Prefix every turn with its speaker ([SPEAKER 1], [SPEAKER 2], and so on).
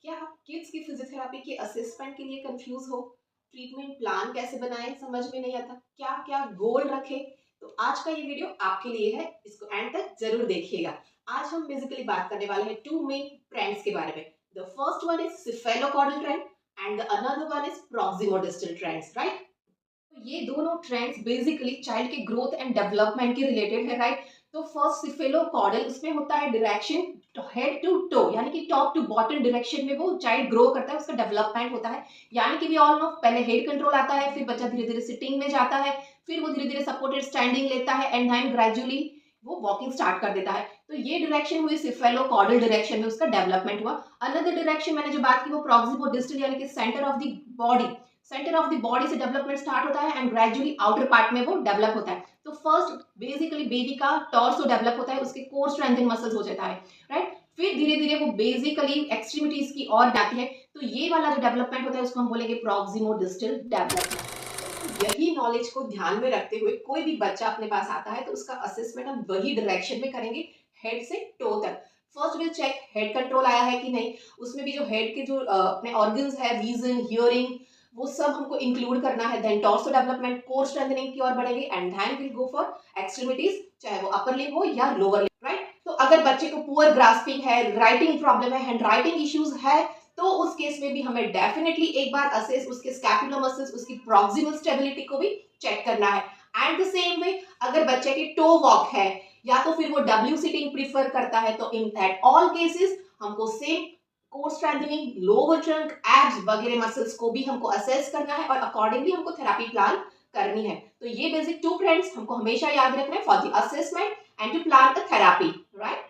[SPEAKER 1] क्या आप किड्स की फिजियोथेरेपी के असेसमेंट के लिए कंफ्यूज हो? ट्रीटमेंट प्लान कैसे बनाएं समझ में नहीं आता, क्या क्या गोल रखें? तो आज का ये वीडियो आपके लिए है, इसको एंड तक जरूर देखिएगा। आज हम बेसिकली बात करने वाले हैं टू मेन ट्रेंड्स के बारे में। The first one is cephalocaudal trend and the another one is proximodistal trends, right? तो ये दोनों ट्रेंड्स बेसिकली चाइल्ड के ग्रोथ एंड डेवलपमेंट के रिलेटेड है, राइट? तो फर्स्ट सिफेलोकॉर्डल, उसमें होता है डायरेक्शन हेड टू टो, यानी कि टॉप टू बॉटम डायरेक्शन में वो चाइल्ड ग्रो करता है, उसका डेवलपमेंट होता है। यानी कि वी ऑल नो, पहले हेड कंट्रोल आता है, फिर बच्चा धीरे धीरे सिटिंग में जाता है, फिर वो धीरे धीरे सपोर्टेड स्टैंडिंग लेता है एंड देन ग्रेजुअली वो वॉकिंग स्टार्ट कर देता है। तो ये डायरेक्शन हुई सिफेलोकॉर्डल डायरेक्शन में, उसका डेवलपमेंट हुआ। अनदर डायरेक्शन मैंने जो बात की वो प्रॉक्सिमोडिस्टल, यानी कि centre of the body, centre of the body से डेवलपमेंट स्टार्ट होता है एंड ग्रेजुअली आउटर पार्ट में वो डेवलप होता है। तो फर्स्ट बेसिकली बेबी का टॉर्सो डेवलप होता है, उसके कोर स्ट्रेंथन मसल्स हो जाता है, राइट? फिर धीरे धीरे वो बेसिकली एक्सट्रीमिटीज की ओर जाती है। तो ये वाला जो डेवलपमेंट होता है उसको हम बोलेंगे प्रॉक्सिमोडिस्टल डेवलपमेंट। यही नॉलेज को ध्यान में रखते हुए कोई भी बच्चा अपने पास आता है तो उसका असेसमेंट हम वही डायरेक्शन में करेंगे, हेड से टो तक। First will check head control आया है कि नहीं, उसमें भी जो हेड के जो अपने ऑर्गन्स है, विजन, हियरिंग, वो सब हमको इंक्लूड करना है। Then torso development, core strengthening की ओर बढ़ेंगे and then will go for extremities, चाहे वो अपर लिम्ब हो या लोअर लिम्ब, राइट? तो अगर बच्चे को पुअर ग्रास्पिंग है, राइटिंग प्रॉब्लम है, हैंड राइटिंग इश्यूज है, तो उस केस में भी हमें डेफिनेटली एक बार असेस उसके स्कैपुलर मसल्स, उसकी प्रॉक्सिमल स्टेबिलिटी को भी चेक करना है। एंड द सेम वे, अगर बच्चे की टो वॉक है या तो फिर वो डब्ल्यू सिटिंग प्रीफर करता है, तो इन दैट ऑल केसेस हमको same core strengthening, lower trunk, abs वगैरह मसल्स को भी हमको असेस करना है और अकॉर्डिंगली हमको थेरेपी प्लान करनी है। तो ये बेसिक टू ट्रेंड्स हमको हमेशा याद रखना है for the assessment and to plan the therapy, right?